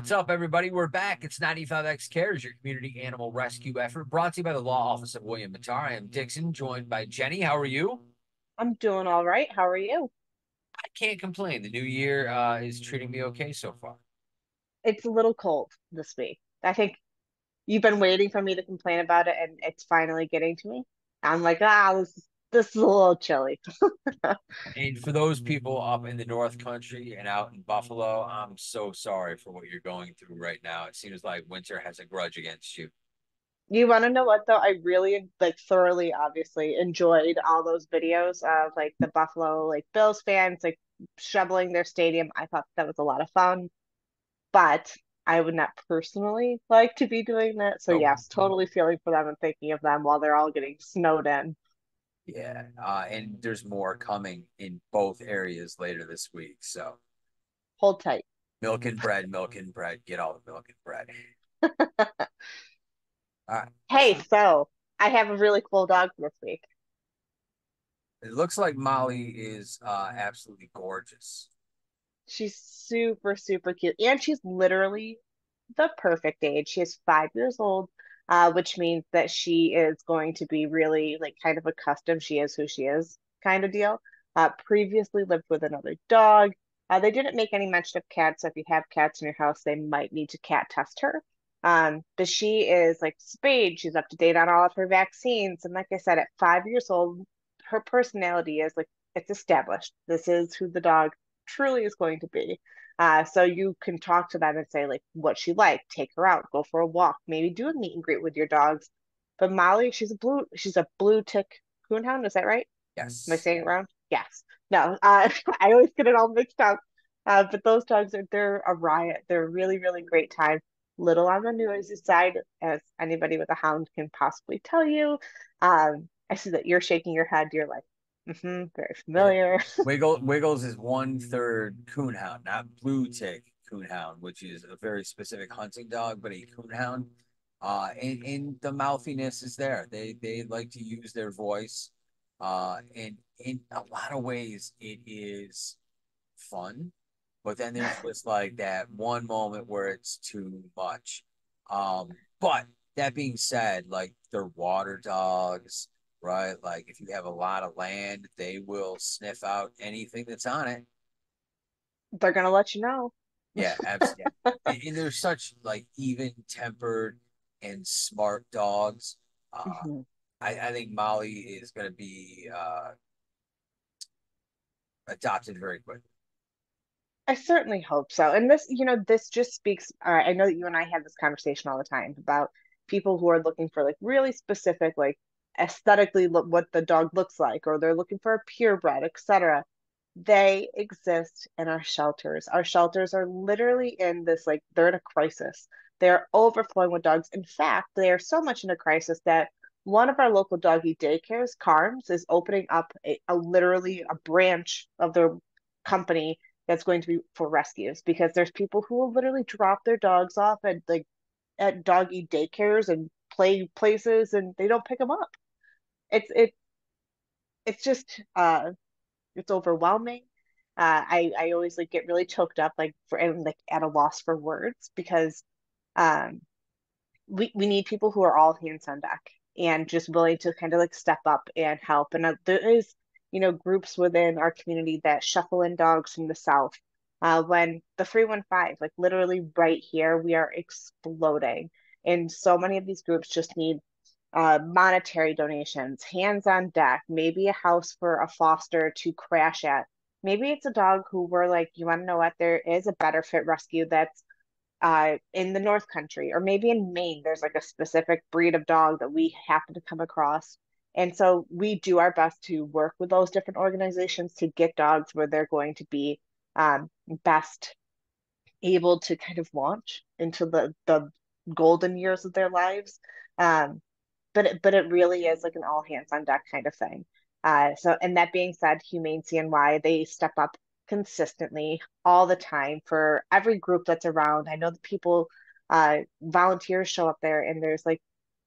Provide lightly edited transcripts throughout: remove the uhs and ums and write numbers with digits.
What's up, everybody? We're back. It's 95X Cares, your community animal rescue effort, brought to you by the Law Office of William Mattar. I am Dixon, joined by Jenny. How are you? I'm doing all right. How are you? I can't complain. The new year is treating me okay so far. It's a little cold this week. I think you've been waiting for me to complain about it, and it's finally getting to me. I'm like, this is a little chilly. And for those people up in the North Country and out in Buffalo, I'm so sorry for what you're going through right now. It seems like winter has a grudge against you. You want to know what though? I really thoroughly, obviously enjoyed all those videos of like the Buffalo Bills fans shoveling their stadium. I thought that was a lot of fun, but I would not personally like to be doing that. So Oh, yes, totally feeling for them and thinking of them while they're all getting snowed in. yeah. And there's more coming in both areas later this week. So Hold tight. milk and bread, get all the milk and bread. All right. Hey, so I have a really cool dog this week. It looks like Molly is absolutely gorgeous. She's super, super cute. And she's literally the perfect age. She is 5 years old, which means that she is going to be really kind of accustomed. She is who she is kind of deal. Previously lived with another dog. They didn't make any mention of cats, so if you have cats in your house, they might need to cat test her. But she is spayed. She's up to date on all of her vaccines. And like I said, at 5 years old, her personality is it's established. This is who the dog truly is going to be. So you can talk to them and say what she like, take her out, go for a walk, maybe do a meet and greet with your dogs. But Molly, she's a blue tick coonhound. Is that right? Am I Yes. saying it wrong? Yes. No, I always get it all mixed up. But those dogs they're a riot. They're a really, really great time. Little on the noisy side, as anybody with a hound can possibly tell you. I see that you're shaking your head. You're like, very Yeah. familiar. Wiggles is one third coonhound, not blue tick coonhound, which is a very specific hunting dog, but a coonhound. And the mouthiness is there. They like to use their voice. And in a lot of ways, it is fun. But then there's just like that one moment where it's too much. But that being said, like they're water dogs, right? Like if you have a lot of land, they will sniff out anything that's on it. They're gonna let you know. Yeah, absolutely. And they're such like even tempered and smart dogs. Uh, Mhm. I think Molly is going to be adopted very quickly. I certainly hope so. And this just speaks. I know that you and I have this conversation all the time about people who are looking for really specific, aesthetically what the dog looks like, or they're looking for a purebred, etc. They exist in our shelters. Our shelters are literally in this, they're in a crisis. They're overflowing with dogs. In fact, they are so much in a crisis that one of our local doggy daycares, Carms, is opening up literally a branch of their company that's going to be for rescues because there's people who will literally drop their dogs off at doggy daycares and play places and they don't pick them up. It's just it's overwhelming. I always get really choked up for and at a loss for words because um we need people who are all hands on deck and just willing to kind of step up and help. And there is, groups within our community that shuffle in dogs from the south. When the 315, literally right here, we are exploding. And so many of these groups just need monetary donations, hands on deck, maybe a house for a foster to crash at. Maybe it's a dog who we're you want to know what? There is a better fit rescue that's in the North Country, or maybe in Maine, there's a specific breed of dog that we happen to come across. And so we do our best to work with those different organizations to get dogs where they're going to be best able to kind of launch into the golden years of their lives. Um, but it really is an all hands on deck kind of thing. So and that being said, Humane CNY, they step up consistently all the time for every group that's around. I know the people volunteers show up there and there's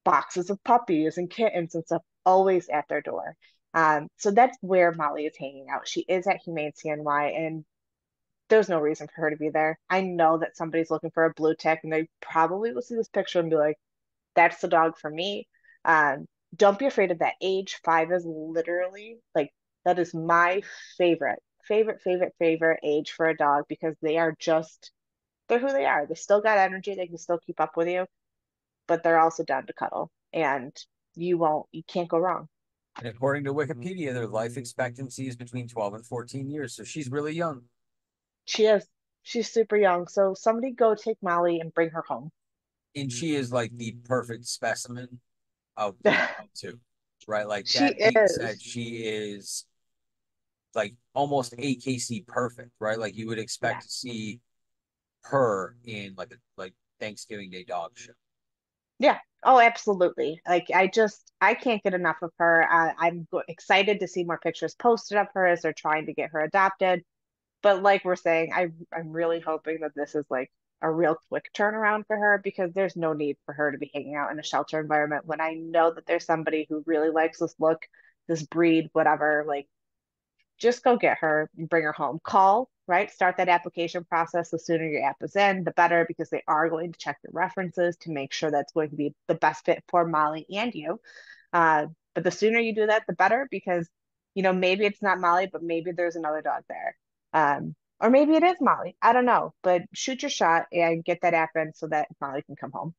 boxes of puppies and kittens and stuff always at their door. So that's where Molly is hanging out. She is at Humane CNY and there's no reason for her to be there. I know that somebody's looking for a blue tick and they probably will see this picture and be like, that's the dog for me. Don't be afraid of that age. 5 is literally like that is my favorite age for a dog because they are just they're who they are. They still got energy, they can still keep up with you, but they're also down to cuddle. And you can't go wrong. And according to Wikipedia, their life expectancy is between 12 and 14 years. So she's really young. She is she's super young. So somebody go take Molly and bring her home. And she is like the perfect specimen of Blue too. Right. Like She that being said, is. she is like almost AKC perfect, right? Like you would expect Yeah. to see her in like a like Thanksgiving Day dog show. Yeah. Oh, absolutely. Like I can't get enough of her. Excited to see more pictures posted of her as they're trying to get her adopted. But like we're saying, I'm really hoping that this is like a real quick turnaround for her because there's no need for her to be hanging out in a shelter environment when I know that there's somebody who really likes this look, this breed, whatever. Like just go get her and bring her home. Call, right? Start that application process. The sooner your app is in, the better because they are going to check your references to make sure that's going to be the best fit for Molly and you. But the sooner you do that, the better because, maybe it's not Molly, but maybe there's another dog there. Or maybe it is Molly. I don't know. But shoot your shot and get that app in so that Molly can come home.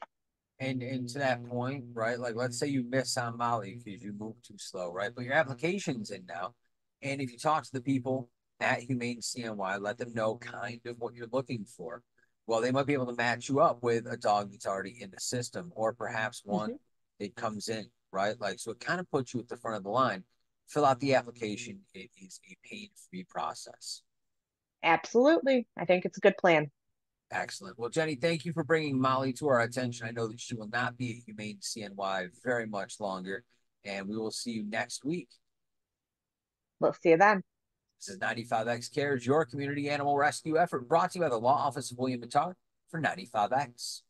And to that point, right? Like let's say you miss on Molly because you move too slow, right? But your application's in now. And if you talk to the people at HumaneCNY, let them know kind of what you're looking for. Well, they might be able to match you up with a dog that's already in the system, or perhaps one Mhm. that comes in, right? Like so it kind of puts you at the front of the line. Fill out the application. It is a pain-free process. Absolutely. I think it's a good plan. Excellent. Well, Jenny, thank you for bringing Molly to our attention. I know that she will not be at Humane CNY very much longer, and we will see you next week. We'll see you then. This is 95X Cares, your community animal rescue effort brought to you by the Law Office of William Mattar for 95X.